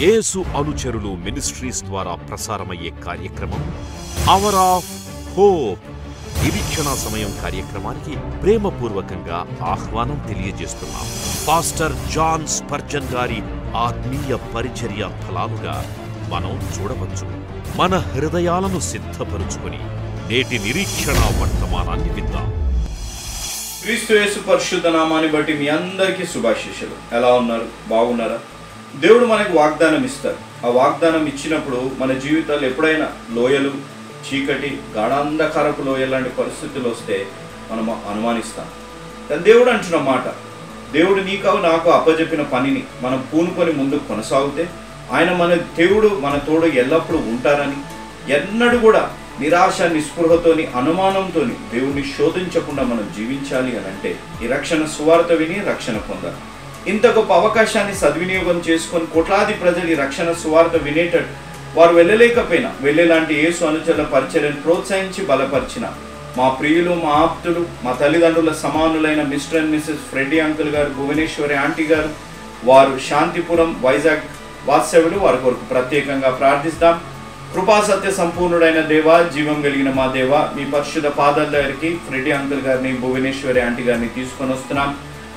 యేసు అనుచరులు మినిస్ట్రీస్ ద్వారా ప్రసారమయ్యే కార్యక్రమం అవర్ ఆఫ్ హోప్. నిరీక్షణ సమయం కార్యక్రమానికి ప్రేమపూర్వకంగా ఆహ్వానం తెలియజేస్తున్నాం. పాస్టర్ జాన్ స్పర్జన్ గారి ఆత్మీయ పరిచర్య ఫలాలుగా మనం చూడవచ్చు. మన హృదయాలను సిద్ధపరుచుకొని నేటి నిరీక్షణ వర్తమానాన్ని విందాం. క్రీస్తు యేసు పరిశుద్ధ నామాన్ని బట్టి మీ అందరికీ శుభాశీస్సులు. ఎలా ఉన్నారు? బాగున్నారా? దేవుడు మనకు వాగ్దానం ఇస్తారు. ఆ వాగ్దానం ఇచ్చినప్పుడు మన జీవితాలు ఎప్పుడైనా లోయలు, చీకటి, గాఢాంధకారపు లోయ లాంటి పరిస్థితులు వస్తే మనం అనుమానిస్తాం. కానీ దేవుడు అంటున్న మాట, దేవుడు నీకు నాకు అప్పజెప్పిన పనిని మనం పూనుకొని ముందుకు కొనసాగితే ఆయన మన దేవుడు మన తోడు ఎల్లప్పుడూ ఉంటారని, ఎన్నడూ కూడా నిరాశ నిస్పృహతోని అనుమానంతోని దేవుణ్ణి శోధించకుండా మనం జీవించాలి అని అంటే ఈ రక్షణ సువార్త విని రక్షణ పొందాలి. ఇంత గొప్ప అవకాశాన్ని సద్వినియోగం చేసుకొని కోట్లాది ప్రజలు ఈ రక్షణ సువార్త వినేటట్టు వారు వెళ్ళలేకపోయినా వెళ్ళేలాంటి యేసు అనుచరుల పరిచర్యను ప్రోత్సహించి బలపరిచిన మా ప్రియులు, మా ఆప్తులు, మా తల్లిదండ్రుల సమానులైన Mr and Mrs Freddie uncle garu, Bhuvaneshwari aunty గారు, వారు శాంతిపురం, వైజాగ్ వాస్తవ్యులు, వారి కొరకు ప్రత్యేకంగా ప్రార్థిస్తాం. కృపా సత్య సంపూర్ణుడైన దేవ, జీవం కలిగిన మా దేవ, మీ పరిశుద్ధ పాదాల దగ్గరికి ఫ్రెడ్డీ అంకుల్ గారిని, భువనేశ్వరి ఆంటీ గారిని తీసుకొని వస్తున్నాం.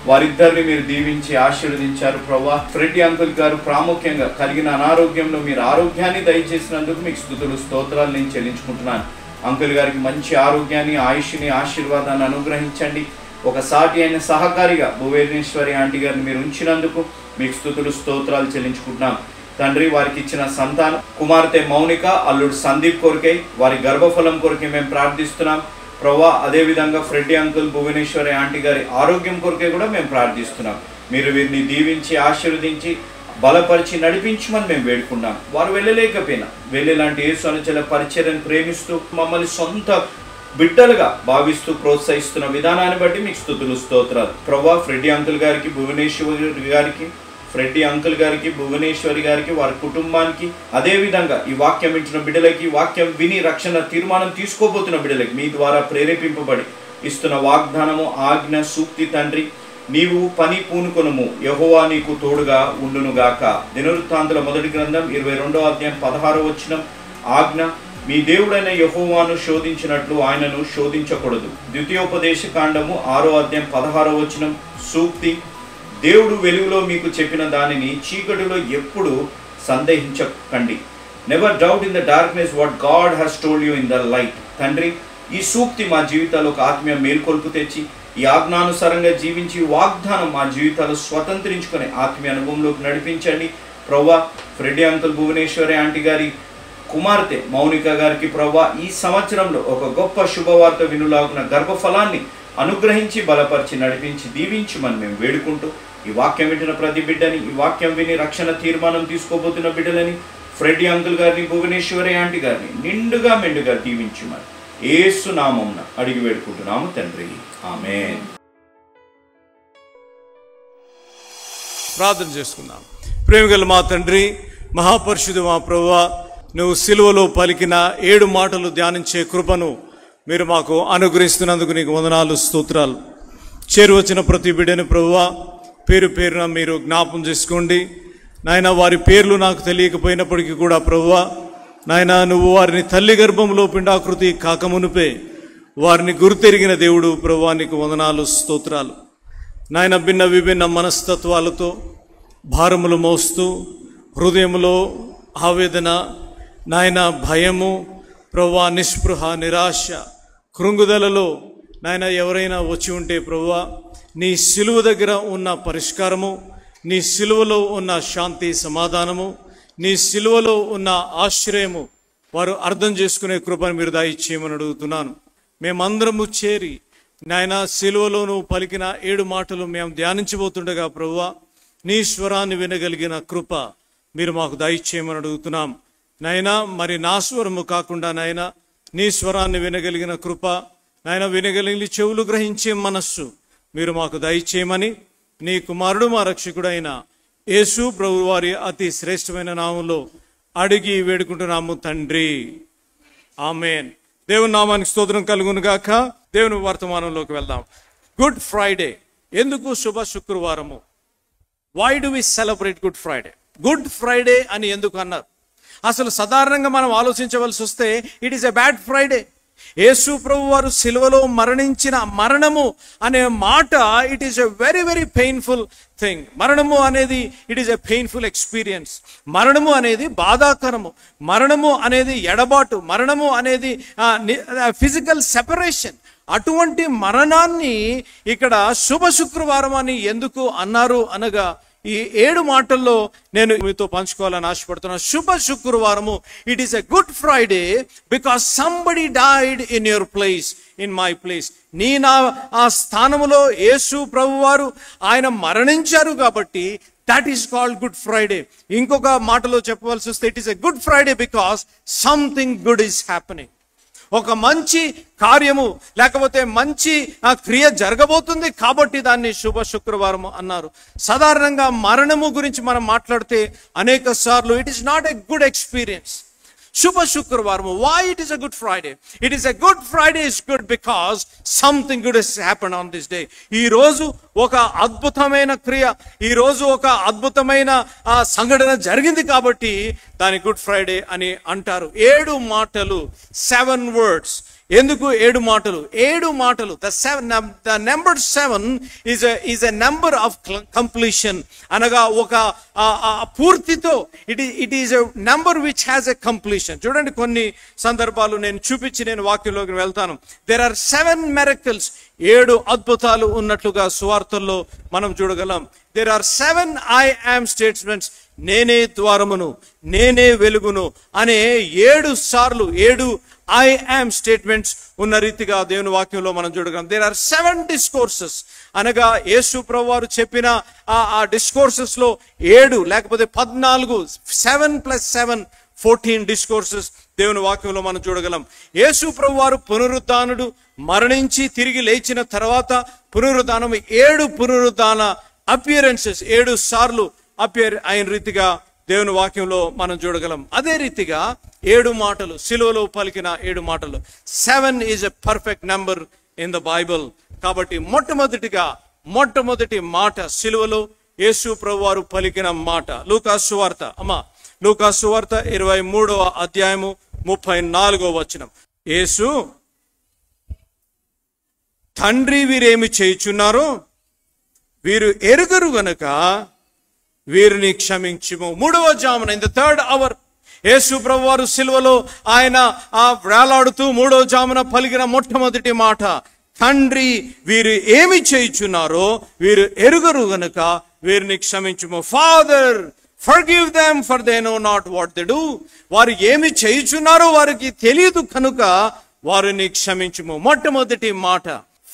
వారిద్దరిని మీరు దీవించి ఆశీర్వదించారు ప్రభా. ఫ్రెడ్డీ అంకుల్ గారు ప్రాముఖ్యంగా కలిగిన అనారోగ్యంలో మీరు ఆరోగ్యాన్ని దయచేసినందుకు మీకు స్తుతులు, స్తోత్రాలు నేను చెల్లించుకుంటున్నాను. అంకుల్ గారికి మంచి ఆరోగ్యాన్ని, ఆయుష్ని, ఆశీర్వాదాన్ని అనుగ్రహించండి. ఒక సాటి అయిన సహకారిగా భువనేశ్వరి ఆంటీ గారిని మీరు ఉంచినందుకు మీకు స్తుతులు, స్తోత్రాలు చెల్లించుకుంటున్నాం. తండ్రి, వారికి ఇచ్చిన సంతానం కుమార్తె మౌనిక, అల్లుడు సందీప్ కొరకై, వారి గర్భఫలం కొరకై మేము ప్రార్థిస్తున్నాం ప్రభా. అదేవిధంగా ఫ్రెడ్డీ అంకుల్, భువనేశ్వరి ఆంటీ గారి ఆరోగ్యం కొరకే కూడా మేము ప్రార్థిస్తున్నాం. మీరు వీరిని దీవించి ఆశీర్వదించి బలపరిచి నడిపించమని మేము వేడుకున్నాం. వారు వెళ్ళలేకపోయినా వెళ్ళేలాంటి యేసు అనుచరుల పరిచర్యను ప్రేమిస్తూ మమ్మల్ని సొంత బిడ్డలుగా భావిస్తూ ప్రోత్సహిస్తున్న విధానాన్ని బట్టి మీకు స్తుతులు, స్తోత్రాలు ప్రభా. ఫ్రెడ్డీ అంకుల్ గారికి, భువనేశ్వరి గారికి, వారి కుటుంబానికి, అదేవిధంగా ఈ వాక్యం వింటున్న బిడ్డలకి, వాక్యం విని రక్షణ తీర్మానం తీసుకోబోతున్న బిడ్డలకి మీ ద్వారా ప్రేరేపింపబడి ఇస్తున్న వాగ్దానము, ఆజ్ఞ, సూక్తి తండ్రి, నీవు పని పూనుకొనుము, యెహోవా నీకు తోడుగా ఉండునుగాక. దినవృత్తాంతుల మొదటి గ్రంథం 22వ అధ్యాయం 16వ వచనం ఆజ్ఞ, మీ దేవుడైన యెహోవాను శోధించినట్లు ఆయనను శోధించకూడదు. ద్వితీయోపదేశ కాండము 6వ అధ్యాయం 16వ వచనం సూక్తి, దేవుడు వెలుగులో మీకు చెప్పిన దానిని చీకటిలో ఎప్పుడు సందేహించకండి. Never doubt in the darkness what God has told you in the light. తండ్రి, ఈ సూక్తి మా జీవితాల్లో ఒక ఆత్మీయ మేల్కొల్పు తెచ్చి ఈ ఆజ్ఞానుసారంగా జీవించి వాగ్దానం మా జీవితాలు స్వతంత్రించుకునే ఆత్మీయ అనుభవంలోకి నడిపించండి ప్రవ్వా. ఫ్రెడ్డీ అంకుల్, భువనేశ్వరి ఆంటీ గారి కుమార్తె మౌనిక గారికి ప్రవ్వా ఈ సంవత్సరంలో ఒక గొప్ప శుభవార్త వినులాగున గర్భఫలాన్ని అనుగ్రహించి బలపరిచి నడిపించి దీవించమని మేము వేడుకుంటూ ఈ వాక్యం వింటున్న ప్రతి బిడ్డని, ఈ వాక్యం విని రక్షణ తీర్మానం తీసుకోబోతున్న బిడ్డలని, ఫ్రెడ్డీ అంకుల్ గారిని, భువనేశ్వరి ఆంటీ గారిని నిండుగా మెండుగా దీవించమని యేసు నామమున అడిగి వేడుకుంటున్నాము తండ్రి, ఆమేన్. ప్రార్థన చేసుకుందాం. ప్రేమగల మా తండ్రి, మహాపరిశుద్ధ మా ప్రభువా, నువ్వు సిలువలో పలికిన 7 మాటలు ధ్యానించే కృపను మీరు మాకు అనుగ్రహిస్తున్నందుకు నీకు వందనాలు, స్తోత్రాలు. చేరువచ్చిన ప్రతి బిడ్డని ప్రభువా పేరు పేరున మీరు జ్ఞాపం చేసుకోండి నాయన. వారి పేర్లు నాకు తెలియకపోయినప్పటికీ కూడా ప్రభువా నాయన, నువ్వు వారిని తల్లి గర్భంలో పిండాకృతి కాకమునుపే వారిని గుర్తెరిగిన దేవుడు ప్రభువా, నీకు వందనాలు, స్తోత్రాలు. నాయన, భిన్న విభిన్న మనస్తత్వాలతో భారములు మోస్తూ హృదయంలో ఆవేదన, నాయన భయము ప్రభువా, నిస్పృహ, నిరాశ, కృంగుదలలో నాయన ఎవరైనా వచ్చి ఉంటే ప్రభువా, నీ సిలువ దగ్గర ఉన్న పరిష్కారము, నీ సిలువలో ఉన్న శాంతి, సమాధానము, నీ సిలువలో ఉన్న ఆశ్రయము వారు అర్థం చేసుకునే కృపను మీరు దయచేయమని అడుగుతున్నాను. మేమందరము చేరి నాయన సిలువలో నువ్వు పలికిన 7 మాటలు మేము ధ్యానించబోతుండగా ప్రభువా, నీ స్వరాన్ని వినగలిగిన కృప మీరు మాకు దయచేయమని అడుగుతున్నాం నాయన. మరి నా స్వరము కాకుండా నాయన నీ స్వరాన్ని వినగలిగిన కృప నాయన, వినగలిగి చెవులు గ్రహించే మనస్సు మీరు మాకు దయచేయమని నీ కుమారుడు మా రక్షకుడైన యేసు ప్రభు వారి అతి శ్రేష్టమైన నామంలో అడిగి వేడుకుంటున్నాము తండ్రి, ఆమేన్. దేవుని నామానికి స్తోత్రం కలుగును గాక. దేవుని వర్తమానంలోకి వెళ్దాం. గుడ్ ఫ్రైడే ఎందుకు శుభ శుక్రవారము? Why do we celebrate Good Friday? Good Friday అని ఎందుకు అన్నారు? అసలు సాధారణంగా మనం ఆలోచించవలసి వస్తే it is a bad Friday. యేసు ప్రభు వారు సిలువలో మరణించిన మరణము అనే మాట it is a very very painful thing. మరణము అనేది it is a painful experience. మరణము అనేది బాధాకరము, మరణము అనేది ఎడబాటు, మరణము అనేది ఫిజికల్ సెపరేషన్. అటువంటి మరణాన్ని ఇక్కడ శుభ శుక్రవారం అని ఎందుకు అన్నారు అనగా, ఈ 7 మాటల్లో నేను మీతో పంచుకోవాలని ఆశపడుతున్నాను. శుభ శుక్రవారము, it is a good Friday because somebody died in your place, in my place. ఆ స్థానములో యేసు ప్రభు వారు ఆయన మరణించారు కాబట్టి that is called good Friday. ఇంకొక మాటలో చెప్పవలసి వస్తే it is a good Friday because something good is happening. ఒక మంచి కార్యము లేకపోతే మంచి క్రియ జరగబోతుంది కాబట్టి దాన్ని శుభ శుక్రవారం అన్నారు. సాధారణంగా మరణము గురించి మనం మాట్లాడితే అనేక సార్లు it is not a good experience. శుభ శుక్రవారం, why it is a good Friday? It is a good Friday is good because something good has happened on this day. ఈ రోజు ఒక అద్భుతమైన క్రియ, ఈ రోజు ఒక అద్భుతమైన సంఘటన జరిగింది కాబట్టి దాని గుడ్ ఫ్రైడే అని అంటారు. 7 మాటలు, 7 words. ఎందుకు 7 మాటలు? 7 మాటలు, the number 7 is a number of completion. అనగా ఒక పూర్తితో it is a number which has a completion. చూడండి, కొన్ని సందర్భాలు నేను చూపించి నేను వాక్యంలోకి వెళ్తాను. There are 7 miracles. 7 అద్భుతాలు ఉన్నట్లుగా సువార్తల్లో మనం చూడగలం. There are 7 I am statements. నేనే ద్వారమును, నేనే వెలుగును అనే 7 సార్లు 7 I am statements ఉన్న రీతిగా దేవుని వాక్యంలో మనం చూడగలం. There are 7 discourses. అనగా యేసు ప్రభు వారు చెప్పిన ఆ డిస్కోర్సెస్ లో 7 లేకపోతే 14, 7 + 7 14 డిస్కోర్సెస్ దేవుని వాక్యంలో మనం చూడగలం. యేసు ప్రభు వారు పునరుద్ధానుడు, మరణించి తిరిగి లేచిన తర్వాత పునరుద్ధానం 7 పునరుద్ధాన అపియరెన్సెస్ 7 సార్లు అపియర్ అయిన రీతిగా దేవుని వాక్యంలో మనం చూడగలం. అదే రీతిగా 7 మాటలు, సిలువలో పలికిన 7 మాటలు. 7 is a perfect number in the Bible. కాబట్టి మొట్టమొదటి మాట సిలువలో యేసు ప్రభు వారు పలికిన మాట. లూకాసు సువార్త, లూకాసు సువార్త 23వ అధ్యాయము 34వ వచనం. యేసు, తండ్రి వీరేమి చేయుచున్నారో వీరు ఎరుగరు గనుక వీరిని క్షమించుము. 3వ జామున, ఇన్ ద 3rd hour, యేసు ప్రభు వారు సిలువలో ఆయన వేలాడుతూ 3వ జామున పలికిన మొట్టమొదటి మాట, తండ్రి వీరు ఏమి చేయుచున్నారో వీరు ఎరుగరు గనుక వీరిని క్షమించుము. Father, forgive them for they know not what they do. వారు ఏమి చేయుచున్నారో వారికి తెలియదు కనుక వారిని క్షమించుము. మొట్టమొదటి మాట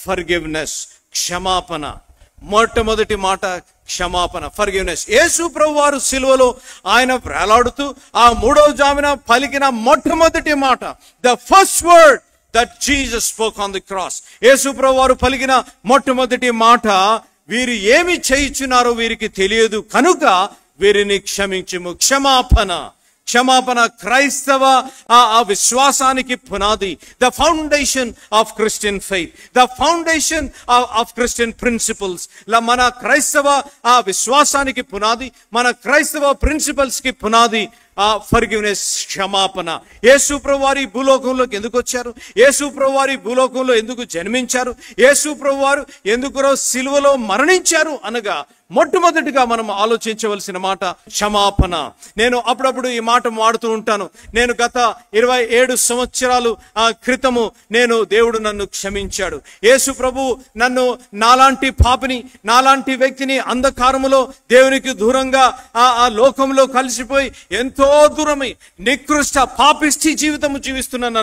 ఫర్గివ్నెస్, క్షమాపణ. మొట్టమొదటి మాట క్షమాపణ, ఫర్గివ్నెస్. యేసు ప్రభు వారు సిలువలో ఆయన వేలాడుతూ ఆ 3వ జామున పలికిన మొట్టమొదటి మాట, the first word that Jesus spoke on the cross. యేసు ప్రభు వారు పలికిన మొట్టమొదటి మాట, వీరు ఏమి చేయుచున్నారో వీరికి తెలియదు కనుక వీరిని క్షమించుము. క్షమాపణ క్రైస్తవ ఆ విశ్వాసానికి పునాది. The foundation of Christian faith, the foundation of Christian principles. మన క్రైస్తవ ఆ విశ్వాసానికి పునాది, మన క్రైస్తవ ప్రిన్సిపల్స్ కి పునాది ఫర్గివ్నెస్, క్షమాపణ. యేసు ప్రభు వారి భూలోకంలోకి ఎందుకు వచ్చారు? యేసు ప్రభు వారి భూలోకంలో ఎందుకు జన్మించారు? యేసు ప్రభు వారు ఎందుకు సిలువలో మరణించారు అనగా మొట్టమొదటిగా మనం ఆలోచించవలసిన మాట క్షమాపణ. నేను అప్పుడప్పుడు ఈ మాట వాడుతూ ఉంటాను. నేను గత 27 సంవత్సరాలు క్రితము దేవుడు నన్ను క్షమించాడు. యేసు ప్రభు నన్ను, నాలాంటి పాపిని, నాలాంటి వ్యక్తిని, అంధకారములో దేవునికి దూరంగా ఆ లోకంలో కలిసిపోయి ఎంతో దూరమై నికృష్ట పాపిష్టి జీవితము జీవిస్తున్న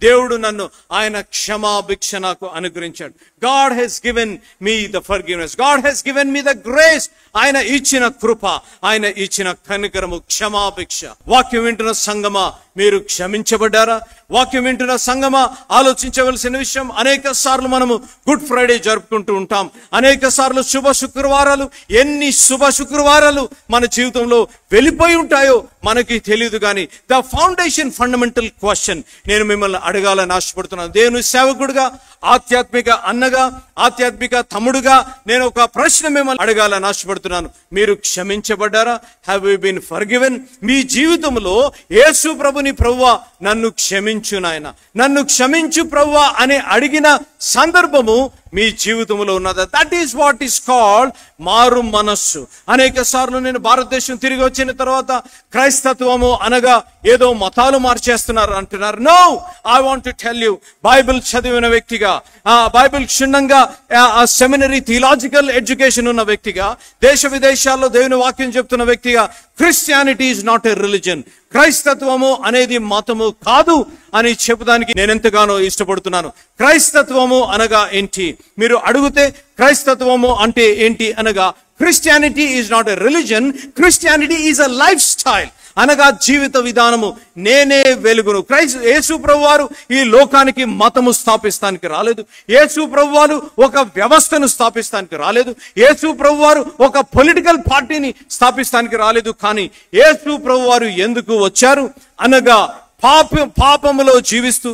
దేవుడు నన్ను ఆయన క్షమాభిక్ష నాకు అనుగ్రహించాడు. God has given me the forgiveness. God has given me the grace. ఆయన ఇచ్చిన కృప, ఆయన ఇచ్చిన కనికరము, క్షమాభిక్ష. వాక్యం వింటున్న సంగమా, మీరు క్షమించబడ్డారా? వాక్యం వింటున్న సంగమా, ఆలోచించవలసిన విషయం, అనేక సార్లు మనము గుడ్ ఫ్రైడే జరుపుకుంటూ ఉంటాం. అనేక సార్లు శుభ శుక్రవారాలు, ఎన్ని శుభ శుక్రవారాలు మన జీవితంలో వెళ్ళిపోయి ఉంటాయో మనకి తెలియదు. కానీ ద ఫౌండేషన్ ఫండమెంటల్ క్వశ్చన్ నేను మిమ్మల్ని అడగాలని ఆశపడుతున్నాను. దేవుని సేవకుడుగా, ఆధ్యాత్మిక అన్నగా, ఆధ్యాత్మిక తమ్ముడుగా నేను ఒక ప్రశ్న మిమ్మల్ని అడగాలని ఆశపడుతున్నాను. మీరు క్షమించబడ్డారా? Have you been forgiven? మీ జీవితంలో యేసు ప్రభుని, ప్రభువా నన్ను క్షమించు నాయన, నన్ను క్షమించు ప్రభువా అని అడిగిన సందర్భము మీ జీవితంలో ఉన్నదా? That is what is called మారు మనస్సు. అనేక సార్లు నేను భారతదేశం తిరిగి వచ్చిన తర్వాత క్రైస్తత్వము అనగా ఏదో మతాలు మార్చేస్తున్నారు అంటున్నారు. No, I want to tell you, Bible చదివిన వ్యక్తిగా, బైబిల్ క్షుణ్ణంగా సెమినరీ థియలాజికల్ ఎడ్యుకేషన్ ఉన్న వ్యక్తిగా, దేశ విదేశాల్లో దేవుని వాక్యం చెప్తున్న వ్యక్తిగా, Christianity is not a religion. క్రైస్తత్వము అనేది మతము కాదు అని చెప్పడానికి నేను ఎంతగానో ఇష్టపడుతున్నాను. క్రైస్తత్వము అనగా ఏంటి మీరు అడిగితే, క్రైస్తత్వము అంటే ఏంటి అనగా Christianity is not a religion, Christianity is a life style అనగా జీవిత విధానము. నేనే వెలుగును. యేసు ప్రభువారు ఈ లోకానికి మతము స్థాపిస్తానికి రాలేదు. యేసు ప్రభువారు ఒక వ్యవస్థను స్థాపిస్తానికి రాలేదు. యేసు ప్రభువారు ఒక పొలిటికల్ పార్టీని స్థాపిస్తానికి రాలేదు. కానీ యేసు ప్రభువారు ఎందుకు వచ్చారు అనగా పాపములో జీవిస్తూ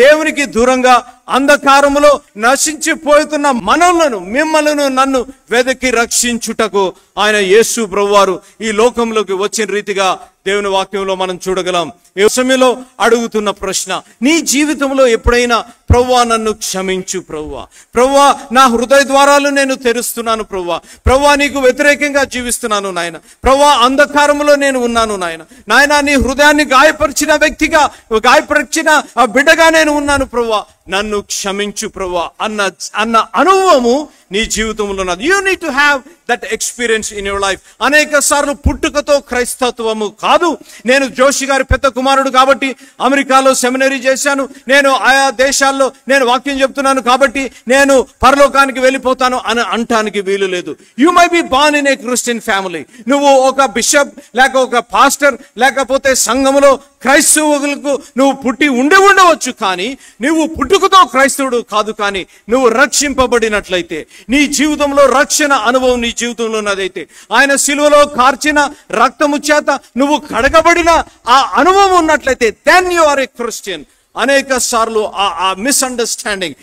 దేవునికి దూరంగా అంధకారములో నశించిపోతున్న మనలను, మిమ్మలను, నన్ను వెదకి రక్షించుటకు ఆయన యేసు ప్రభువారు ఈ లోకంలోకి వచ్చిన రీతిగా దేవుని వాక్యంలో మనం చూడగలం. ఈ సమయంలో అడుగుతున్న ప్రశ్న, నీ జీవితంలో ఎప్పుడైనా ప్రభువా నన్ను క్షమించు ప్రభువా, ప్రభువా నా హృదయ ద్వారాలు నేను తెరుస్తున్నాను ప్రభువా, ప్రభువా నీకు వ్యతిరేకంగా జీవిస్తున్నాను నాయన, ప్రభువా అంధకారంలో నేను ఉన్నాను నాయన, నాయన నీ హృదయాన్ని గాయపరిచిన వ్యక్తిగా, గాయపరిచిన బిడ్డగా నేను ఉన్నాను ప్రభువా, నన్ను క్షమించు ప్రభువా అన్న అనుభవము నీ జీవితంలో ఉన్నది. You need to have that experience in your life. అనేక సార్లు పుట్టుకతో క్రైస్తత్వము కాదు, నేను జోషి గారి పెద్ద కుమారుడు కాబట్టి అమెరికాలో సెమినరీ చేశాను, నేను ఆయా దేశాల్లో నేను వాక్యం చెప్తున్నాను కాబట్టి నేను పరలోకానికి వెళ్ళిపోతాను అని అంటానికి వీలు లేదు. You may be born in a Christian family. నువ్వు ఒక బిషప్ లేక ఒక పాస్టర్ లేకపోతే సంఘములో క్రైస్తవులకు నువ్వు పుట్టి ఉండవచ్చు, కానీ నువ్వు పుట్టుకతో క్రైస్తవుడు కాదు. కానీ నువ్వు రక్షింపబడినట్లయితే, నీ జీవితంలో రక్షణ అనుభవం నీ జీవితంలో ఉన్నదైతే, ఆయన సిలువలో కార్చిన రక్తము చేత నువ్వు కడగబడిన ఆ అనుభవం ఉన్నట్లయితే, then you are a Christian. అనేక సార్లు ఆ మిస్అండర్స్టాండింగ్,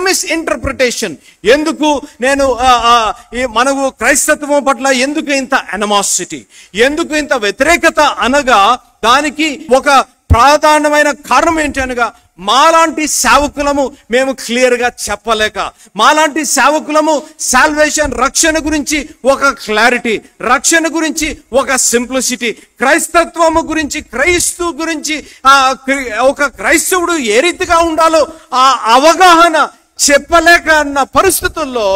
మిస్ఇంటర్ప్రిటేషన్, ఎందుకు నేను మనకు క్రైస్తత్వం పట్ల ఎందుకు ఇంత అనిమాసిటీ, ఎందుకు ఇంత వ్యతిరేకత అనగా దానికి ఒక ప్రధానమైన కారణం ఏంటి అనగా, మాలాంటి సేవకులము మేము క్లియర్ గా చెప్పలేక, మాలాంటి సేవకులము సాల్వేషన్ రక్షణ గురించి ఒక క్లారిటీ, రక్షణ గురించి ఒక సింప్లిసిటీ, క్రైస్తత్వము గురించి, క్రైస్తవు గురించి ఒక క్రైస్తవుడు ఏ రీతిగా ఉండాలో ఆ అవగాహన చెప్పలేక అన్న పరిస్థితుల్లో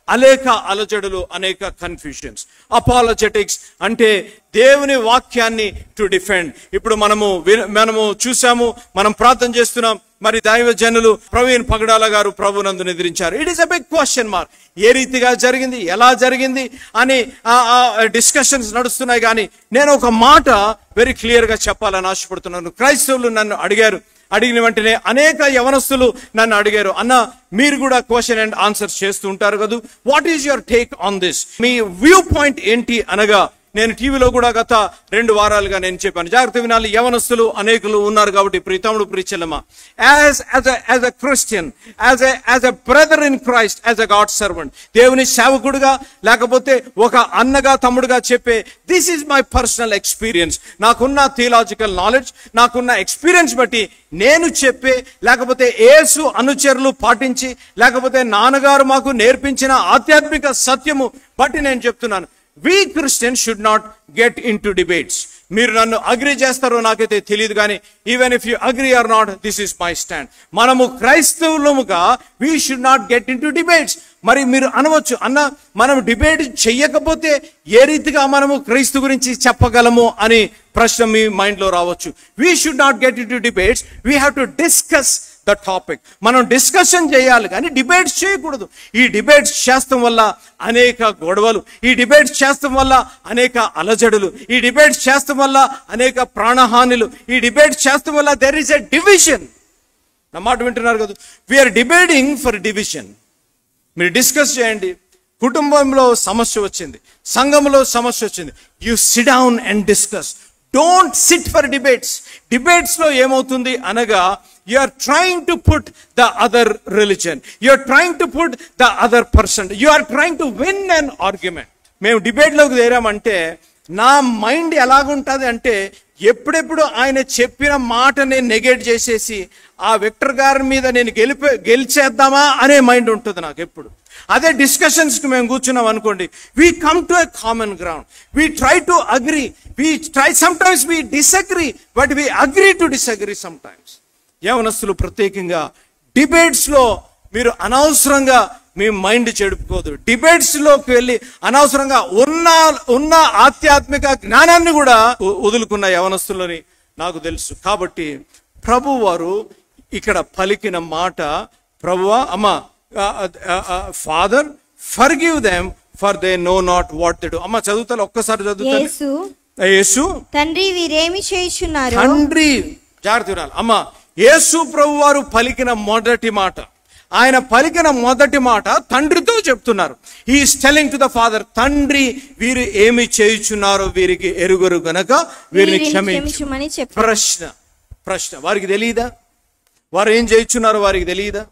అనేక అలజడులు, అనేక కన్ఫ్యూషన్స్. అపాలజెటిక్స్ అంటే దేవుని వాక్యాన్ని టు డిఫెండ్. ఇప్పుడు మనము చూసాము, మనం ప్రార్థన చేస్తున్నాం, మరి దైవజనులు ప్రవీణ్ పగడాల గారు ప్రభునందు నిద్రించారు. It is a big question mark. ఏ రీతిగా జరిగింది, ఎలా జరిగింది అని డిస్కషన్స్ నడుస్తున్నాయి. కానీ నేను ఒక మాట వెరీ క్లియర్ గా చెప్పాలని ఆశపడుతున్నాను. క్రైస్తవులు నన్ను అడిగిన వెంటనే అనేక యవనస్తులు నన్ను అడిగారు, అన్న మీరు కూడా క్వశ్చన్ అండ్ ఆన్సర్స్ చేస్తూ ఉంటారు కదా, what is your take on this, me view point ఏంటి అనగా, నేను టీవీలో కూడా గత 2 వారాలుగా నేను చెప్పాను, జాగ్రత్త వినాలి, యవనస్తులు అనేకులు ఉన్నారు కాబట్టి ప్రియతముడు ప్రియచెల్లమ్మ, as a Christian, as a brother in Christ, as a God servant, దేవుని సేవకుడుగా లేకపోతే ఒక అన్నగా తమ్ముడుగా చెప్పే, this is my personal experience. నాకున్న థియలాజికల్ నాలెడ్జ్, నాకున్న ఎక్స్పీరియన్స్ బట్టి నేను చెప్పే, లేకపోతే యేసు అనుచరులు పాటించి, లేకపోతే నాన్నగారు మాకు నేర్పించిన ఆధ్యాత్మిక సత్యము బట్టి నేను చెప్తున్నాను. We Christians should not get into debates. మీరు నన్ను అగ్రీ చేస్తారో నాకైతే తెలియదు, కానీ even if you agree or not, this is my stand. మనము క్రైస్తవులముగా we should not get into debates. మరి మీరు అనవచ్చు, అన్న మనం డిబేట్ చెయ్యకపోతే ఏ రీతిగా మనము క్రైస్తవు గురించి చెప్పగలము అని ప్రశ్న మీ మైండ్ లో రావచ్చు. We should not get into debates, we have to discuss the topic. మనం డిస్కషన్ చేయాలి కానీ డిబేట్స్ చేయకూడదు. ఈ డిబేట్స్ చేస్తాం వల్ల అనేక గొడవలు, ఈ డిబేట్స్ చేస్తాం వల్ల అనేక అలజడులు, ఈ డిబేట్స్ చేస్తాం వల్ల అనేక ప్రాణహానులు, ఈ డిబేట్స్ చేస్తాం వల్ల దెర్ ఈస్ ఎ డివిజన్. నా మాట వింటున్నారు కదా, వీఆర్ డిబేటింగ్ ఫర్ డివిజన్. మీరు డిస్కస్ చేయండి, కుటుంబంలో సమస్య వచ్చింది, సంఘంలో సమస్య వచ్చింది, you sit down and discuss. Don't sit for debates. డిబేట్స్లో ఏమవుతుంది అనగా, you are trying to put the other religion, you are trying to put the other person, you are trying to win an argument. మేము డిబేట్లోకి చేరామంటే నా mind ఎలాగుంటుంది అంటే, ఎప్పుడెప్పుడు ఆయన చెప్పిన మాటని నెగెట్ చేసేసి ఆ విక్టర్ గారి మీద నేను గెలిచేద్దామా అనే మైండ్ ఉంటుంది నాకు ఎప్పుడు. అదే డిస్కషన్స్కి మేము కూర్చున్నాం అనుకోండి, we come to a common ground, we try to agree, sometimes we disagree, but we agree to disagree sometimes. యవనస్తులు ప్రత్యేకంగా డిబేట్స్లో మీరు అనవసరంగా మీ మైండ్ చెడుపుకోదు. డిబేట్స్లోకి వెళ్ళి అనవసరంగా ఉన్న ఆధ్యాత్మిక జ్ఞానాన్ని కూడా వదులుకున్న యవనస్తులని నాకు తెలుసు. కాబట్టి ప్రభు వారు ఇక్కడ పలికిన మాట, ప్రభువా అమ్మా, father forgive them for they know not what they do. అమ్మ చదువుతా, ఒక్కసారి చదువుతాను. యేసు తండ్రి వీరేమి చేయుచున్నారు. తండ్రి జాగ్రత్త వినాలి అమ్మ. యేసు ప్రభు వారు పలికిన మొదటి మాట, ఆయన పలికిన మొదటి మాట తండ్రితో చెప్తున్నారు. He's telling to the father, తండ్రి వీరు ఏమి చేయుచున్నారో వీరికి ఎరుగరు గనక వీరిని క్షమించమని చెప్పారు. ప్రశ్న వారికి తెలియదా? వారు ఏం చేయుచున్నారో వారికి తెలియదా?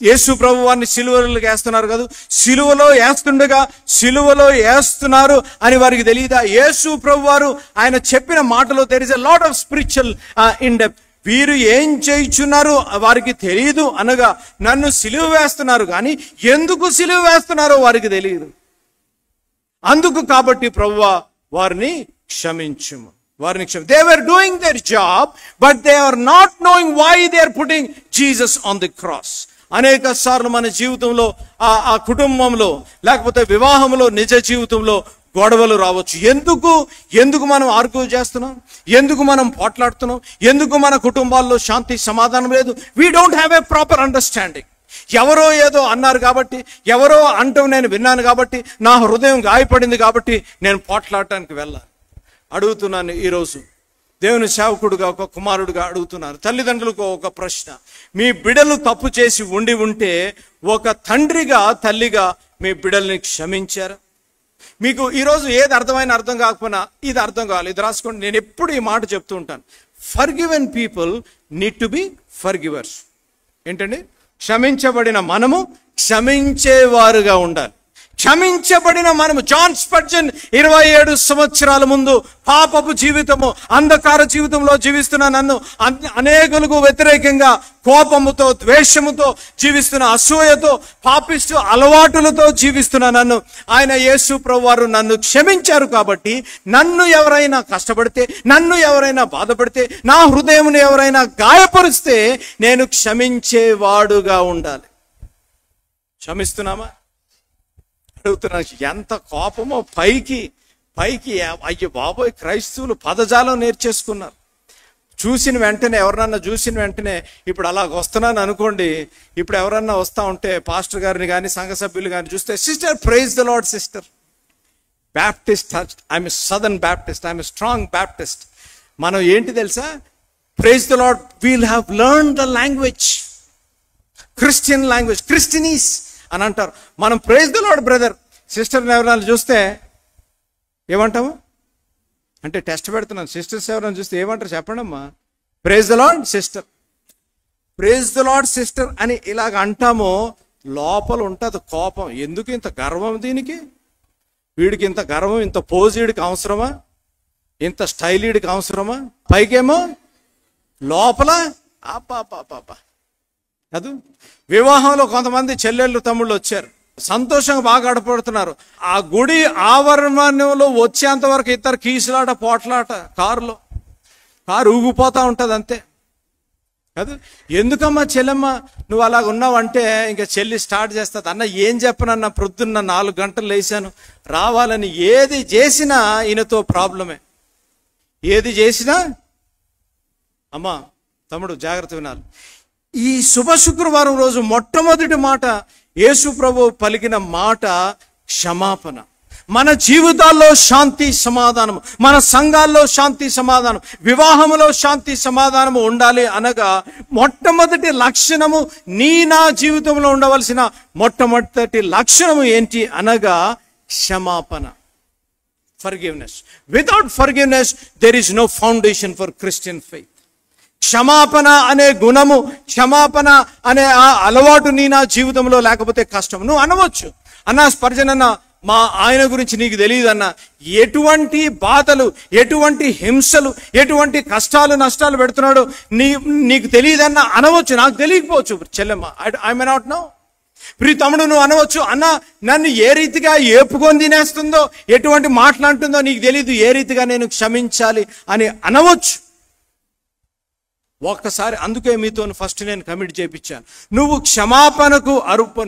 యేసు ప్రభు వారిని సిలువలో వేస్తున్నారు కదా, సిలువలో వేస్తుండగా సిలువలో వేస్తున్నారు అని వారికి తెలియదా? యేసు ప్రభు వారు ఆయన చెప్పిన మాటలో there is a lot of spiritual in depth. వీరు ఏం చేయుచున్నారు వారికి తెలియదు అనగా, నన్ను సిలువ వేస్తున్నారు కానీ ఎందుకు సిలువ వేస్తున్నారో వారికి తెలియదు. అందుకు కాబట్టి ప్రభువా వారిని క్షమించుము, వారిని they were doing their job but they are not knowing why they are putting Jesus on the cross. అనేక సార్లు మన జీవితంలో, ఆ కుటుంబంలో, లేకపోతే వివాహంలో, నిజ జీవితంలో గొడవలు రావచ్చు. ఎందుకు మనం ఆర్గ్యూ చేస్తున్నాం? ఎందుకు మనం పోట్లాడుతున్నాం? ఎందుకు మన కుటుంబాల్లో శాంతి సమాధానం లేదు? We don't have a proper understanding. ఎవరో ఏదో అన్నారు కాబట్టి, ఎవరో అంటం నేను విన్నాను కాబట్టి, నా హృదయం గాయపడింది కాబట్టి నేను పోట్లాడటానికి వెళ్ళాలి. అడుగుతున్నాను ఈరోజు దేవుని సేవకుడుగా, ఒక కుమారుడుగా అడుగుతున్నారు. తల్లిదండ్రులకు ఒక ప్రశ్న, మీ బిడ్డలు తప్పు చేసి ఉంటే ఒక తండ్రిగా, తల్లిగా మీ బిడ్డల్ని క్షమించారా? మీకు ఈరోజు ఏది అర్థం కాకపోయినా ఇది అర్థం కావాలి, ఇది రాసుకోండి. నేను ఎప్పుడు ఈ మాట చెప్తూ ఉంటాను, forgiven people need to be forgivers. ఏంటండి? క్షమించబడిన మనము క్షమించేవారుగా ఉండాలి. క్షమించబడిన మనము. జాన్ స్పర్జన్ 27 సంవత్సరాల ముందు పాపపు జీవితము, అంధకార జీవితంలో జీవిస్తున్న నన్ను, అనేకులకు వ్యతిరేకంగా కోపముతో, ద్వేషముతో జీవిస్తున్న, అసూయతో, పాపిష్టి అలవాటులతో జీవిస్తున్న నన్ను ఆయన యేసు ప్రభువారు నన్ను క్షమించారు. కాబట్టి నన్ను ఎవరైనా కష్టపడితే, నన్ను ఎవరైనా బాధపడితే, నా హృదయమును ఎవరైనా గాయపరిస్తే నేను క్షమించేవాడుగా ఉండాలి. క్షమిస్తున్నామా? అడుగుతున్నాను. ఎంత కోపమో పైకి అయ్యో బాబోయ్, క్రైస్తవులు పదజాలం నేర్చేసుకున్నారు. ఎవరన్నా చూసిన వెంటనే ఇప్పుడు అలాగ వస్తున్నాను అనుకోండి, ఇప్పుడు ఎవరన్నా వస్తూ ఉంటే పాస్టర్ గారిని కానీ సంఘ సభ్యులు కానీ చూస్తే, sister praise the Lord sister, Baptist, I'm Southern Baptist, I'm strong Baptist. మనం ఏంటి తెలుసా? Praise the Lord, we'll have learn the language, Christian language, Christianese అని అంటారు. మనం ప్రైజ్ ద లార్డ్ బ్రదర్, సిస్టర్ని ఎవరైనా చూస్తే ఏమంటాము? అంటే టెస్ట్ పెడుతున్నాను. సిస్టర్స్ ఎవరైనా చూస్తే ఏమంటారు చెప్పండి అమ్మా? Praise the Lord sister, praise the Lord sister అని ఇలాగ అంటామో, లోపల ఉంటుంది కోపం. ఎందుకు ఇంత గర్వం దీనికి? వీడికి ఇంత గర్వం, ఇంత పోజ్ వీడికి అవసరమా? ఇంత స్టైల్ వీడికి అవసరమా? పైకేమో లోపల పాప. అది వివాహంలో కొంతమంది చెల్లెళ్ళు, తమ్ముళ్ళు వచ్చారు, సంతోషంగా బాగా గడపడుతున్నారు. ఆ గుడి ఆవరణంలో వచ్చేంత వరకు ఇద్దరు కీసులాట, పోట్లాట, కారు ఊగిపోతూ ఉంటుంది అంతే. అది ఎందుకమ్మా చెల్లెమ్మ నువ్వు అలాగ ఉన్నావంటే ఇంకా చెల్లి స్టార్ట్ చేస్తుంది. అన్న ఏం చెప్పనన్నా, ప్రొద్దున్న 4 గంటలు లేచాను రావాలని. ఏది చేసినా ఈయనతో ప్రాబ్లమే, ఏది చేసినా. అమ్మా తమ్ముడు జాగ్రత్త వినాలి. ఈ శుభ శుక్రవారం రోజు మొట్టమొదటి మాట యేసు ప్రభు పలికిన మాట క్షమాపణ. మన జీవితాల్లో శాంతి సమాధానం, మన సంఘాల్లో శాంతి సమాధానం, వివాహంలో శాంతి సమాధానము ఉండాలి అనగా మొట్టమొదటి లక్షణము, నా జీవితంలో ఉండవలసిన మొట్టమొదటి లక్షణము ఏంటి అనగా క్షమాపణ. Forgiveness. Without forgiveness, there is no foundation for Christian faith. క్షమాపణ అనే గుణము, క్షమాపణ అనే ఆ అలవాటు నా జీవితంలో లేకపోతే కష్టం. నువ్వు అనవచ్చు, అన్నా స్పర్జన్ అన్న, మా ఆయన గురించి నీకు తెలియదు అన్న, ఎటువంటి బాధలు, ఎటువంటి హింసలు, ఎటువంటి కష్టాలు నష్టాలు పెడుతున్నాడు నీకు తెలియదన్న అనవచ్చు. నాకు తెలియకపోవచ్చు చెల్లెమ్మ, ఐ మే నాట్ నో. ప్రియ తమ్ముడు, నువ్వు అనవచ్చు, అన్న నన్ను ఏ రీతిగా ఏపుకొని తినేస్తుందో, ఎటువంటి మాట్లాడుతుందో నీకు తెలియదు, ఏ రీతిగా నేను క్షమించాలి అని అనవచ్చు. ఒక్కసారి అందుకే మీతో ఫస్ట్ నేను కమిట్ చేయించాను. నువ్వు క్షమాపణకు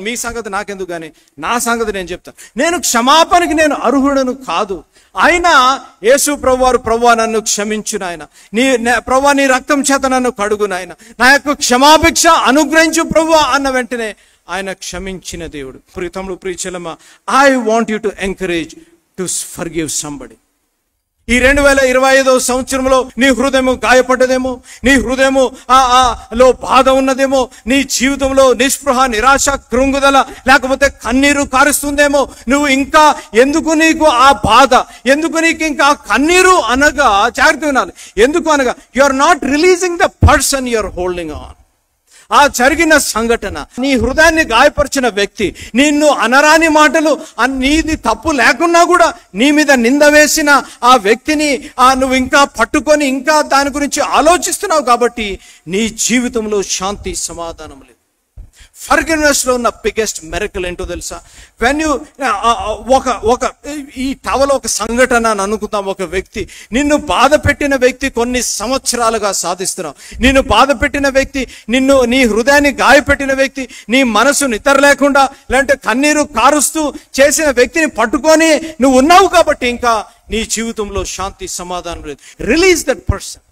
మీ సంగతి నాకెందుకు కానీ నా సంగతి నేను చెప్తాను. నేను క్షమాపణకి నేను అర్హుడను కాదు. అయినా యేసు ప్రభువారు, ప్రభువా నన్ను క్షమించు నాయన, ప్రభువా నీ రక్తం చేత నన్ను కడుగు నాయన, నా యొక్క క్షమాభిక్ష అనుగ్రహించు ప్రభువా అన్న వెంటనే ఆయన క్షమించిన దేవుడు. ప్రియతముడు, ప్రియచెల్లమ్మ, I want you to encourage to forgive somebody. ఈ 2025వ సంవత్సరంలో నీ హృదయము గాయపడ్డదేమో, నీ హృదయము లో బాధ ఉన్నదేమో, నీ జీవితంలో నిస్పృహ, నిరాశ, కృంగుదల, లేకపోతే కన్నీరు కారుస్తుందేమో. నువ్వు ఇంకా ఎందుకు నీకు ఆ బాధ, ఎందుకు నీకు ఇంకా కన్నీరు అనగా జాగ్రత్త వినాలి. ఎందుకు అనగా you are not releasing the person you are holding on. ఆ జరిగిన సంఘటన, నీ హృదయాన్ని గాయపరిచిన వ్యక్తి, నిన్ను అనరాని మాటలు, నీది తప్పు లేకున్నా కూడా నీ మీద నింద వేసిన ఆ వ్యక్తిని నువ్వు ఇంకా పట్టుకొని ఇంకా దాని గురించి ఆలోచిస్తున్నావు. కాబట్టి నీ జీవితంలో శాంతి సమాధానం లేదు. ఫర్గివ్నెస్ లో ఉన్న బిగ్గెస్ట్ మెరకల్ ఏంటో తెలుసా? వెన్ యూ ఒక ఈ టవలో ఒక సంఘటన అని అనుకుందాం. ఒక వ్యక్తి, నిన్ను బాధ పెట్టిన వ్యక్తి కొన్ని సంవత్సరాలుగా సాధిస్తున్నావు. నిన్ను బాధ పెట్టిన వ్యక్తి, నీ హృదయాన్ని గాయపెట్టిన వ్యక్తి, నీ మనసు నిద్ర లేకుండా లేదంటే కన్నీరు కారుస్తూ చేసిన వ్యక్తిని పట్టుకొని నువ్వు ఉన్నావు. కాబట్టి ఇంకా నీ జీవితంలో శాంతి సమాధానం లేదు. Release that person.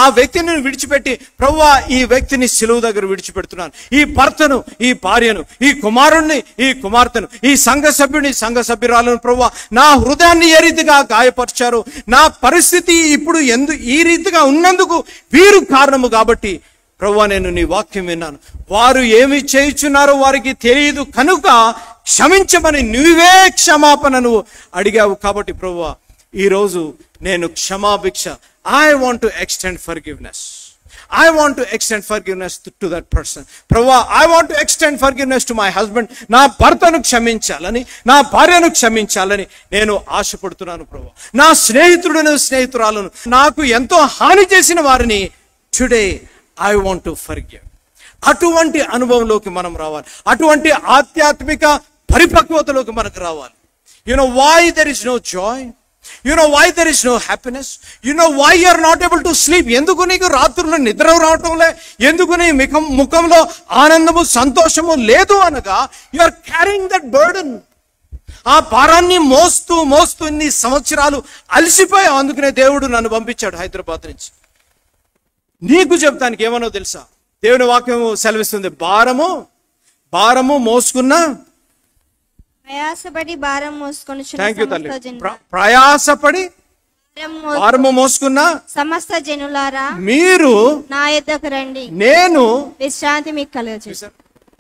ఆ వ్యక్తిని విడిచిపెట్టి, ప్రభువా ఈ వ్యక్తిని సిలువ దగ్గర విడిచిపెడుతున్నాను, ఈ భర్తను, ఈ భార్యను, ఈ కుమారుణ్ణి, ఈ కుమార్తెను, ఈ సంఘ సభ్యుని, సంఘ సభ్యురాలను, ప్రభువా నా హృదయాన్ని ఏ రీతిగా గాయపరిచారు, నా పరిస్థితి ఇప్పుడు ఈ రీతిగా ఉన్నందుకు వీరు కారణము. కాబట్టి ప్రభువా నేను నీ వాక్యం విన్నాను, వారు ఏమి చేయుచున్నారో వారికి తెలియదు కనుక క్షమించమని నువ్వే క్షమాపణ నువ్వు అడిగావు. కాబట్టి ప్రభువా ఈరోజు నేను క్షమాభిక్ష, I want to extend forgiveness. I want to extend forgiveness to that person. Prabhu, I want to extend forgiveness to my husband. నా భర్తను క్షమించాలని, నా భార్యను క్షమించాలని నేను ఆశపడుతున్నాను ప్రభు. నా స్నేహితులను, స్నేహితురాలను, నాకు ఎంతో హాని చేసిన వారిని today I want to forgive. అటువంటి అనుభవంలోకి మనం రావాలి. అటువంటి ఆధ్యాత్మిక పరిపక్వతలోకి మనకు రావాలి. You know why there is no joy? You know why there is no happiness? You know why you are not able to sleep? ఎందుకు నీకు రాత్రుల్లో నిద్ర రావటంలే? ఎందుకు నీ ముఖంలో ఆనందము, సంతోషము లేదు అనగా you are carrying that burden. ఆ భారాన్ని మోస్తూ మోస్తూ ఇన్ని సంవత్సరాలు అలసిపోయావు. అందుకనే దేవుడు నన్ను పంపించాడు హైదరాబాద్ నుంచి. నీకు చెప్తానికి ఏమనో తెలుసా? దేవుని వాక్యము సెలవిస్తుంది, భారము మోసుకున్న, ప్రయాసపడి భారం మోసుకొని ప్రయాసపడి భారము మోసుకున్న సమస్త జనులారా మీరు నా యొద్దకు రండి, నేను విశ్రాంతి మీకు కలుగజేస్తాను.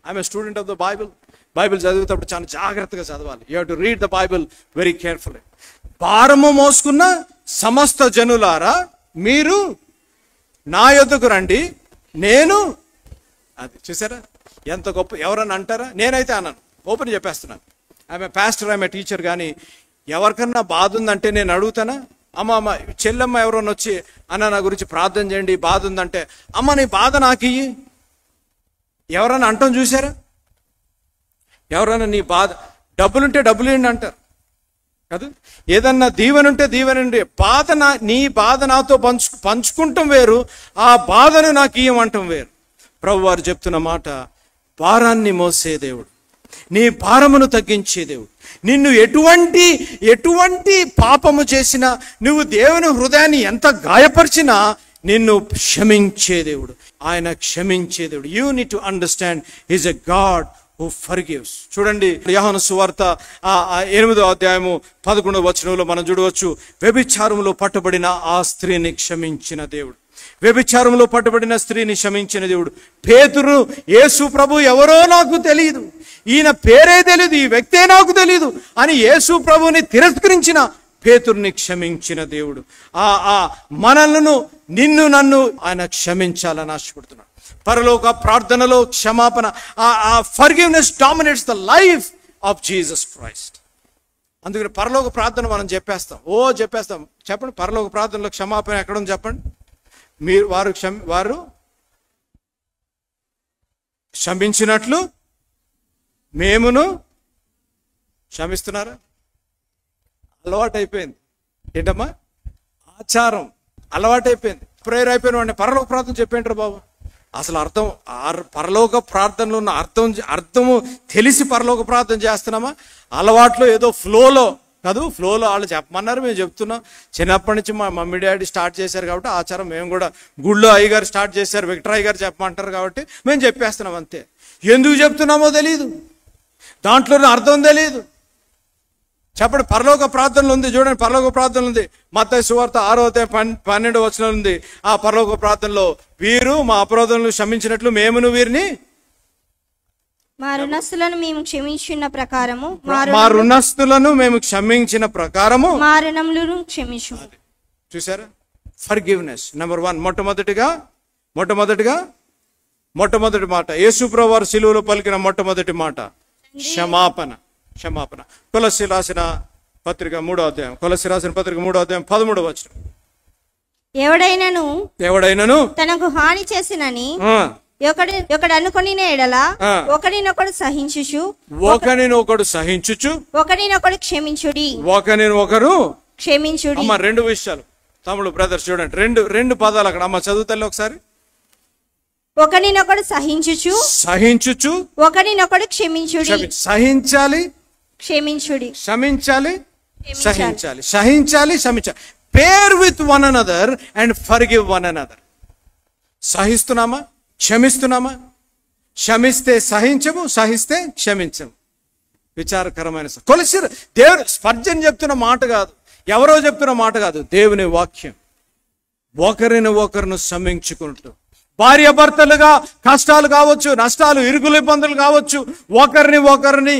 I'm a student of the Bible. Bible చదివేటప్పుడు చాలా జాగ్రత్తగా చదవాలి. You have to read the Bible very carefully. భారము మోసుకున్న సమస్త జనులారా మీరు నా యొద్దకు రండి, నేను, అది చూసారా ఎంత గొప్ప. ఎవరన్నా అంటారా? నేనైతే అన్నాను, ఓపెన్ చెప్పేస్తున్నాను. ఆమె పాస్టర్, ఆమె టీచర్. కానీ ఎవరికన్నా బాధ ఉందంటే నేను అడుగుతానా? అమ్మ చెల్లెమ్మ ఎవరన్నా వచ్చి అన్న నా గురించి ప్రార్థన చేయండి, బాధ ఉందంటే, అమ్మ నీ బాధ నాకు ఇయ్యి, ఎవరన్నా అంటాం చూసారా? ఎవరన్నా నీ బాధ, డబ్బులుంటే డబ్బులు ఏంటి అంటారు కాదు, ఏదన్నా దీవెనుంటే దీవెనండి. నీ బాధ నాతో పంచుకుంటాం వేరు, ఆ బాధను నాకు ఇయ్యమంటాం వేరు. ప్రభు వారు చెప్తున్న మాట, భారాన్ని మోసే దేవుడు, నీ భారమును తగ్గించే దేవుడు, నిన్ను ఎటువంటి పాపము చేసినా, నువ్వు దేవుని హృదయాన్ని ఎంత గాయపరిచినా నిన్ను క్షమించే దేవుడు, ఆయన క్షమించే దేవుడు. You need to understand is a God who forgives. చూడండి యోహాను సువార్త 8వ అధ్యాయము 11వ వచనంలో మనం చూడవచ్చు, వ్యభిచారంలో పట్టుబడిన ఆ స్త్రీని క్షమించిన దేవుడు. వ్యభిచారంలో పట్టుబడిన స్త్రీని క్షమించిన దేవుడు. పేతురు, యేసు ప్రభు ఎవరో నాకు తెలియదు, ఈయన పేరే తెలియదు, ఈ వ్యక్తే నాకు తెలియదు అని యేసు ప్రభుని తిరస్కరించిన పేతురుని క్షమించిన దేవుడు. మనలను, నిన్ను, నన్ను ఆయన క్షమించాలని ఆశపడుతున్నాడు. పరలోక ప్రార్థనలో క్షమాపణ, forgiveness dominates the life of Jesus Christ. అందుకని పరలోక ప్రార్థన మనం చెప్పేస్తాం. చెప్పండి, పరలోక ప్రార్థనలో క్షమాపణ ఎక్కడుంది చెప్పండి. వారు క్షమించినట్లు మేమును క్షమిస్తున్నారా? అలవాటైపోయింది. ఏంటమ్మా? ఆచారం అలవాటైపోయింది. ప్రేయర్ అయిపోయిన వాడిని పరలోక ప్రార్థన చెప్పేంటారు బాబు. అసలు పరలోక ప్రార్థనలో ఉన్న అర్థము తెలిసి పరలోక ప్రార్థన చేస్తున్నామా? అలవాట్లో ఏదో ఫ్లోలో వాళ్ళు చెప్పమన్నారు, మేము చెప్తున్నాం. చిన్నప్పటి నుంచి మా మమ్మీ డాడీ స్టార్ట్ చేశారు కాబట్టి ఆచారం మేము కూడా, గుళ్ళో అయ్యగారు స్టార్ట్ చేశారు, విక్టర్ అయ్యగారు చెప్పమంటారు కాబట్టి మేము చెప్పేస్తున్నాం అంతే. ఎందుకు చెప్తున్నామో తెలియదు, దాంట్లోనే అర్థం తెలియదు. చెప్పండి, పరలోక ప్రార్థనలు ఉంది చూడండి. పరలోక ప్రార్థనలు ఉంది, మత్తయి సువార్త 6వ అధ్యాయం 12వ వచనం ఉంది. ఆ పరలోక ప్రార్థనలో వీరు మా అపరాధములను క్షమించినట్లు మేమును వీరిని, మా రుణస్తులను మేము క్షమించిన ప్రకారము, మా రుణస్తులను మేము క్షమించిన ప్రకారము మా రుణములను క్షమించు. చూసారా? Forgiveness number 1. మొట్టమొదటి మాట యేసు ప్రభువు వారు సిలువలో పలికిన మొట్టమొదటి మాట క్షమాపణ. కొలస్సీ రాసిన పత్రిక 3వ అధ్యాయం 13వ వచనం. ఎవడైనను తనకు హాని చేసినని ఒకడు అనుకుని ఎడల ఒకరినొకడు సహించుచు ఒకరినొకడు క్షమించుడి. అమ్మ, 2 విషయాలు తమ్ముడు బ్రదర్స్ చూడండి, రెండు పదాలు అక్కడ. అమ్మ చదువుతాను ఒకసారి. ఒకరినొకడు సహించుచు ఒకరినొకడు క్షమించుడి. క్షమించాలి. Bear with one another and forgive one another. సహిస్తున్నామా? క్షమిస్తున్నామా? క్షమిస్తే సహించము, సహిస్తే క్షమించము. విచారకరమైన దేవుడు స్పర్జన్ చెప్తున్న మాట కాదు, ఎవరో చెప్తున్న మాట కాదు, దేవుని వాక్యం. ఒకరిని క్షమించుకుంటూ, భార్య భర్తలుగా కష్టాలు కావచ్చు, నష్టాలు, ఇరుకులు, ఇబ్బందులు కావచ్చు, ఒకరిని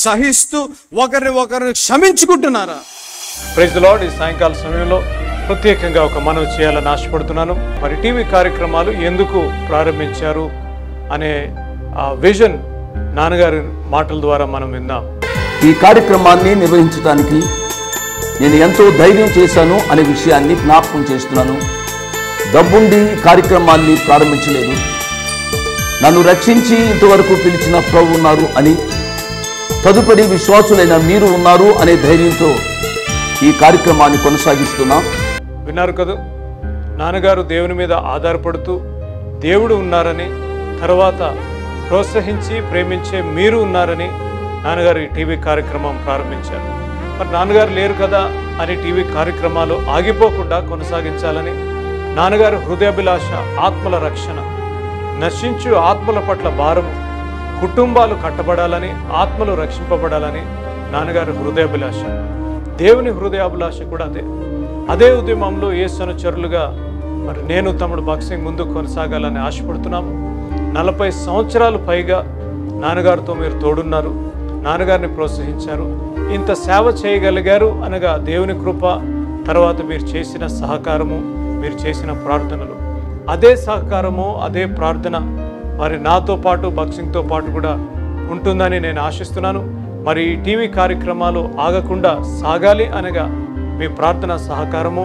సహిస్తూ ఒకరిని క్షమించుకుంటున్నారా? Praise the lord. ఈ సాయంకాల సమయంలో ప్రత్యేకంగా ఒక మనవి చేయాలని ఆశపడుతున్నాను. మరి టీవీ కార్యక్రమాలు ఎందుకు ప్రారంభించారు అనే విజన్ నాన్నగారి మాటల ద్వారా మనం విందాం. ఈ కార్యక్రమాన్ని నిర్వహించడానికి నేను ఎంతో ధైర్యం చేశాను అనే విషయాన్ని జ్ఞాపకం చేస్తున్నాను. డబ్బుండి కార్యక్రమాన్ని ప్రారంభించలేదు, నన్ను రక్షించి ఇంతవరకు పిలిచిన ప్రభు ఉన్నారు అని, తదుపరి విశ్వాసులైన మీరు ఉన్నారు అనే ధైర్యంతో ఈ కార్యక్రమాన్ని కొనసాగిస్తున్నాం. విన్నారు కదా, నాన్నగారు దేవుని మీద ఆధారపడుతూ దేవుడు ఉన్నారని, తర్వాత ప్రోత్సహించి ప్రేమించే మీరు ఉన్నారని నాన్నగారు ఈ టీవీ కార్యక్రమం ప్రారంభించారు. మరి నాన్నగారు లేరు కదా అని టీవీ కార్యక్రమాలు ఆగిపోకుండా కొనసాగించాలని, నాన్నగారు హృదయాభిలాష ఆత్మల రక్షణ, నశించు ఆత్మల పట్ల భారము, కుటుంబాలు కట్టబడాలని, ఆత్మలు రక్షింపబడాలని నాన్నగారు హృదయాభిలాష. దేవుని హృదయాభిలాష కూడా అదే ఉద్యమంలో యేసు అనుచరులుగా మరి నేను తమ్ముడు బాక్సింగ్ ముందు కొనసాగాలని ఆశపడుతున్నాము. 40 సంవత్సరాలు పైగా నాన్నగారితో మీరు తోడున్నారు, నాన్నగారిని ప్రోత్సహించారు, ఇంత సేవ చేయగలిగారు అనగా దేవుని కృప, తర్వాత మీరు చేసిన సహకారము, మీరు చేసిన ప్రార్థనలు. అదే సహకారము, అదే ప్రార్థన మరి నాతో పాటు బాక్సింగ్తో పాటు కూడా ఉంటుందని నేను ఆశిస్తున్నాను. మరి ఈ టీవీ కార్యక్రమాలు ఆగకుండా సాగాలి అనగా మీ ప్రార్థన సహకారము,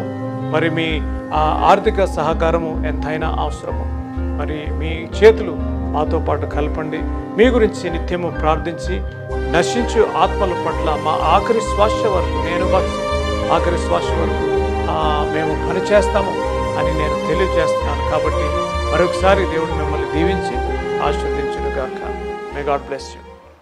మరి మీ ఆర్థిక సహకారము ఎంతైనా అవసరము. మరి మీ చేతులు మాతో పాటు కలపండి. మీ గురించి నిత్యము ప్రార్థించి నశించు ఆత్మల పట్ల మా ఆఖరి శ్వాస వరకు, నేను ఆఖరి శ్వాస వరకు మేము పనిచేస్తాము అని నేను తెలియజేస్తున్నాను. కాబట్టి మరొకసారి దేవుడు మిమ్మల్ని దీవించి ఆశీర్వదించును గాక. May God bless you.